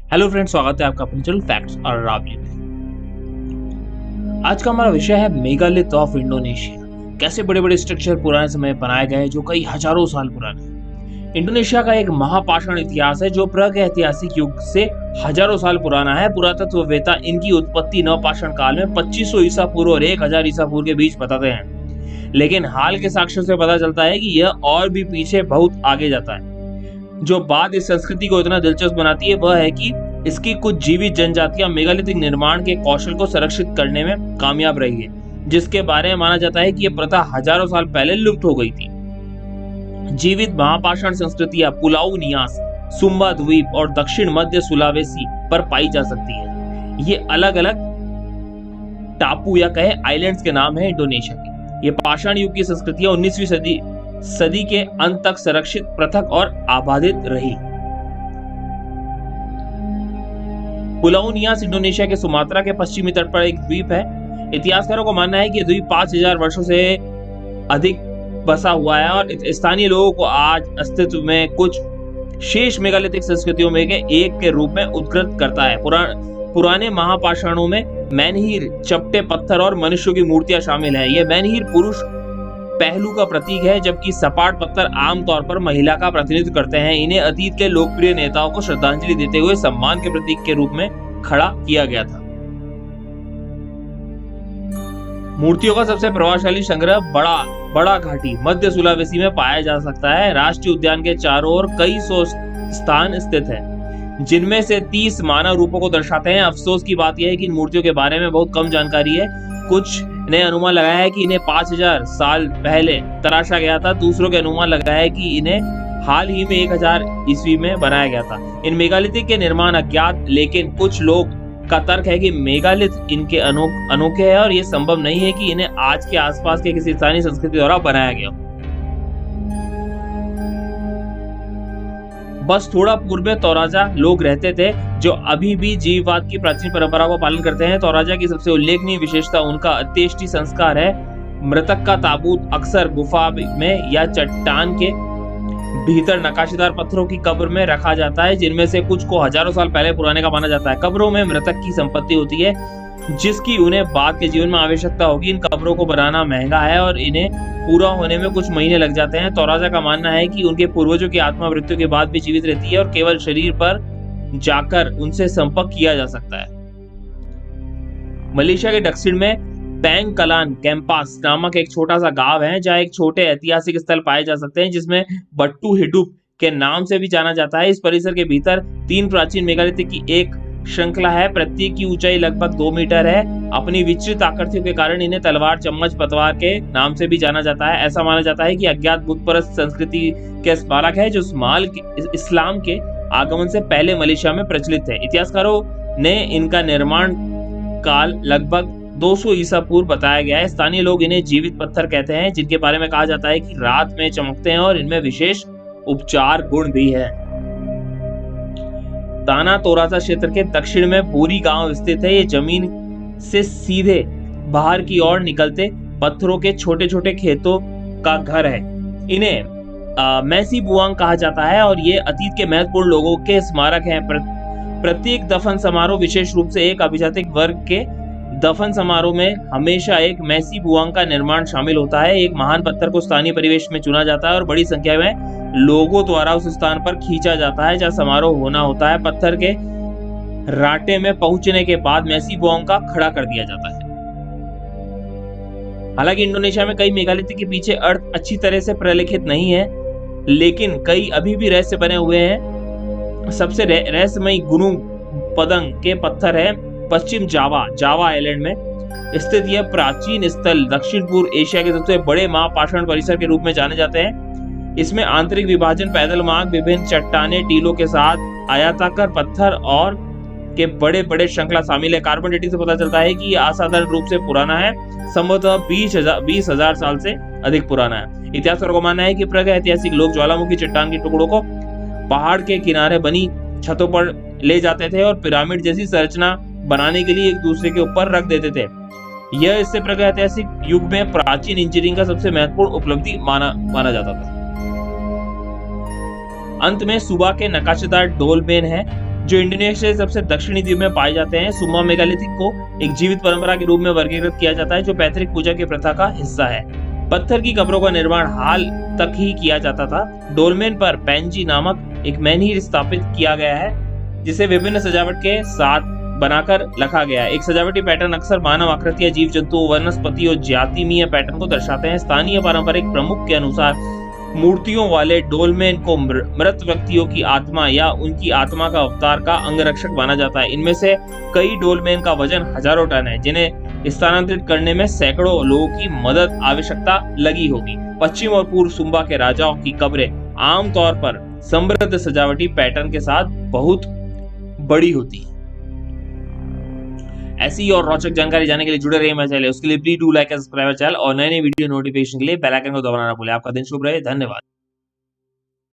Hello friends, स्वागत है आपका अपने चैनल फैक्ट्स और रावली में। आज का हमारा विषय है मेगालिथ ऑफ इंडोनेशिया। कैसे बड़े बड़े स्ट्रक्चर पुराने समय में बनाए गए जो कई हजारों साल पुराने हैं। इंडोनेशिया का एक महापाषाण इतिहास है जो प्रागैतिहासिक युग से हजारों साल पुराना है। पुरातत्ववेत्ता इनकी उत्पत्ति नवपाषाण काल में 2500 ईसा पूर्व और 1000 ईसा पूर्व के बीच बताते हैं, लेकिन हाल के साक्ष्यों से पता चलता है कि यह और भी पीछे बहुत आगे जाता है। जो बात इस संस्कृति को इतना दिलचस्प बनाती है वह है कि इसकी कुछ जीवित जनजातियां मेगालिथिक निर्माण के कौशल को संरक्षित करने में कामयाब रही है, जिसके बारे में माना जाता है कि यह प्रथा हजारों साल पहले लुप्त हो गई थी। जीवित महापाषाण संस्कृतियां पुलाऊ नियास, सुम्बा द्वीप और दक्षिण मध्य सुलावेसी पर पाई जा सकती है। ये अलग अलग टापू या कहे आइलैंड्स के नाम है इंडोनेशिया के। ये पाषाण युग की संस्कृतियां 19वीं सदी के अंत तक संरक्षित, पृथक और आबादित रही। पुलाऊ नियास इंडोनेशिया के सुमात्रा के पश्चिमी तट पर एक द्वीप है। इतिहासकारों का मानना है कि द्वीप 5000 वर्षों से अधिक बसा हुआ है और स्थानीय लोगों को आज अस्तित्व में कुछ शेष मेगालिथिक संस्कृतियों में एक के रूप में उद्धृत करता है। पुराने महापाषाणों में मैनहीर, चपटे पत्थर और मनुष्यों की मूर्तियां शामिल है। ये मैनहीर पुरुष पहलू का प्रतीक है, जबकि सपाट पत्थर आमतौर पर महिला का प्रतिनिधित्व करते हैं। इन्हें अतीत के लोकप्रिय नेताओं को श्रद्धांजलि देते हुए सम्मान के प्रतीक के रूप में खड़ा किया गया था। मूर्तियों का सबसे प्रभावशाली संग्रह बड़ा घाटी मध्य सुलावेसी में पाया जा सकता है। राष्ट्रीय उद्यान के चारों ओर कई सौ स्थान स्थित हैं, जिनमें से 30 मानव रूपों को दर्शाते हैं। अफसोस की बात यह है कि इन मूर्तियों के बारे में बहुत कम जानकारी है। कुछ ने अनुमान लगाया है कि इन्हें 5000 साल पहले तराशा गया था। दूसरों के अनुमान लगाया है कि इन्हें हाल ही में 1000 ईस्वी में बनाया गया था। इन मेगालिथिक के निर्माण अज्ञात, लेकिन कुछ लोग का तर्क है कि मेगालिथ इनके अनोखे हैं और यह संभव नहीं है कि इन्हें आज के आसपास के किसी स्थानीय संस्कृति द्वारा बनाया गया। बस थोड़ा पूर्व में तोराजा लोग रहते थे, जो अभी भी जीववाद की प्राचीन परंपरा को पालन करते हैं। तोराजा की सबसे उल्लेखनीय विशेषता उनका अंत्येष्टि संस्कार है। मृतक का ताबूत अक्सर गुफा में या चट्टान के भीतर नकाशीदार पत्थरों की कब्र में रखा जाता है, जिनमें से कुछ को हजारों साल पहले पुराने का माना जाता है। कब्रों में मृतक की संपत्ति होती है, जिसकी उन्हें बाद के जीवन में आवश्यकता होगी। इन कब्रों को बनाना महंगा है और इन्हें पूरा होने में कुछ महीने लग जाते हैं। तोराजा का मानना है कि उनके पूर्वजों की आत्मा मृत्यु के बाद भी जीवित रहती है और केवल शरीर पर जाकर उनसे संपर्क किया जा सकता है। मलेशिया के दक्षिण में पेंगकलान कैंपास नामक एक छोटा सा गांव है, जहां एक छोटे ऐतिहासिक स्थल पाए जा सकते हैं, जिसमें बट्टू हिडुप के नाम से भी जाना जाता है। इस परिसर के भीतर 3 प्राचीन मेगालिथिक की एक श्रृंखला है। प्रत्येक की ऊंचाई लगभग 2 मीटर है। अपनी विचित्र आकृतियों के कारण इन्हें तलवार चम्मच पतवार के नाम से भी जाना जाता है। ऐसा माना जाता है कि अज्ञात बुतपरस्त संस्कृति के स्मारक है, जो इस्लाम के आगमन से पहले मलेशिया में प्रचलित है। इतिहासकारों ने इनका निर्माण काल लगभग 200 ईसा पूर्व बताया गया है। स्थानीय लोग इन्हें जीवित पत्थर कहते हैं, जिनके बारे में कहा जाता है कि रात में चमकते हैं और इनमें विशेष उपचार गुण भी है। ताना तोराजा क्षेत्र के दक्षिण में बोरी गांव स्थित है। ये जमीन से सीधे बाहर की ओर निकलते पत्थरों के छोटे छोटे खेतों का घर है। इन्हें मैसी बुआंग कहा जाता है और ये अतीत के महत्वपूर्ण लोगों के स्मारक हैं। प्रत्येक दफन समारोह, विशेष रूप से एक अभिजातिक वर्ग के दफन समारोह में, हमेशा एक मैसी बुआंग का निर्माण शामिल होता है। एक महान पत्थर को स्थानीय परिवेश में चुना जाता है और बड़ी संख्या में लोगों द्वारा उस स्थान पर खींचा जाता है जहां समारोह होना होता है। पत्थर के राटे में पहुंचने के बाद मैसी बुआंग का खड़ा कर दिया जाता है। हालांकि इंडोनेशिया में कई मेगालिथिक के पीछे अर्थ अच्छी तरह से प्रलेखित नहीं है, लेकिन कई अभी भी रहस्य बने हुए हैं। सबसे रहस्यमयी गुनुंग पदंग के पत्थर है। पश्चिम जावा आइलैंड में स्थित यह प्राचीन स्थल दक्षिण पूर्व एशिया के सबसे बड़े महापाषाण परिसर के रूप में जाने जाते हैं। इसमें आंतरिक विभाजन, पैदल मार्ग, विभिन्न चट्टाने, टीलों के साथ आयताकार पत्थर और के बड़े बड़े श्रृंखला शामिल है। कार्बन डेटिंग से पता चलता है कि यह असाधारण रूप से पुराना है, संभवतः 20,000 साल से अधिक पुराना है। इतिहासकारों का मानना है कि प्रागैतिहासिक लोग ज्वालामुखी चट्टान के टुकड़ों को पहाड़ के किनारे बनी छतों पर ले जाते थे और पिरामिड जैसी संरचना बनाने के लिए एक दूसरे के ऊपर रख देते थे। यह इससे प्रागैतिहासिक युग में प्राचीन इंजीनियरिंग का सबसे महत्वपूर्ण उपलब्धि माना जाता था। अंत में सुबा के नकाशेदार डोलमेन है, जो इंडोनेशिया के सबसे दक्षिणी द्वीप में पाए जाते हैं। सुम्बा मेगालिथिक को एक जीवित परंपरा के रूप में वर्गीकृत किया जाता है जो पैतृक पूजा की प्रथा का हिस्सा है। पत्थर की कब्रों का निर्माण हाल तक ही किया जाता था। डोलमेन पर पेंजी नामक एक मैनहीर स्थापित किया गया है जिसे विभिन्न सजावट के साथ बनाकर रखा गया है। एक सजावटी पैटर्न अक्सर मानव आकृतियां, जीव जंतु, वनस्पति और जातिमीय पैटर्न को दर्शाते हैं। स्थानीय पारंपरिक प्रमुख के अनुसार मूर्तियों वाले डोलमेन को मृत व्यक्तियों की आत्मा या उनकी आत्मा का अवतार का अंगरक्षक माना जाता है। इनमें से कई डोलमेन का वजन हजारों टन है जिन्हें स्थानांतरित करने में सैकड़ों लोगों की मदद आवश्यकता लगी होगी। पश्चिम और पूर्व सुम्बा के राजाओं की कब्रें आमतौर पर समृद्ध सजावटी पैटर्न के साथ बहुत बड़ी होती है। ऐसी और रोचक जानकारी जानने के लिए जुड़े रहिए मेरे चैनल। उसके लिए please do like and subscribe channel और नए नए वीडियो नोटिफिकेशन के लिए बेल आइकन को दबाना ना भूलें। आपका दिन शुभ रहे। धन्यवाद।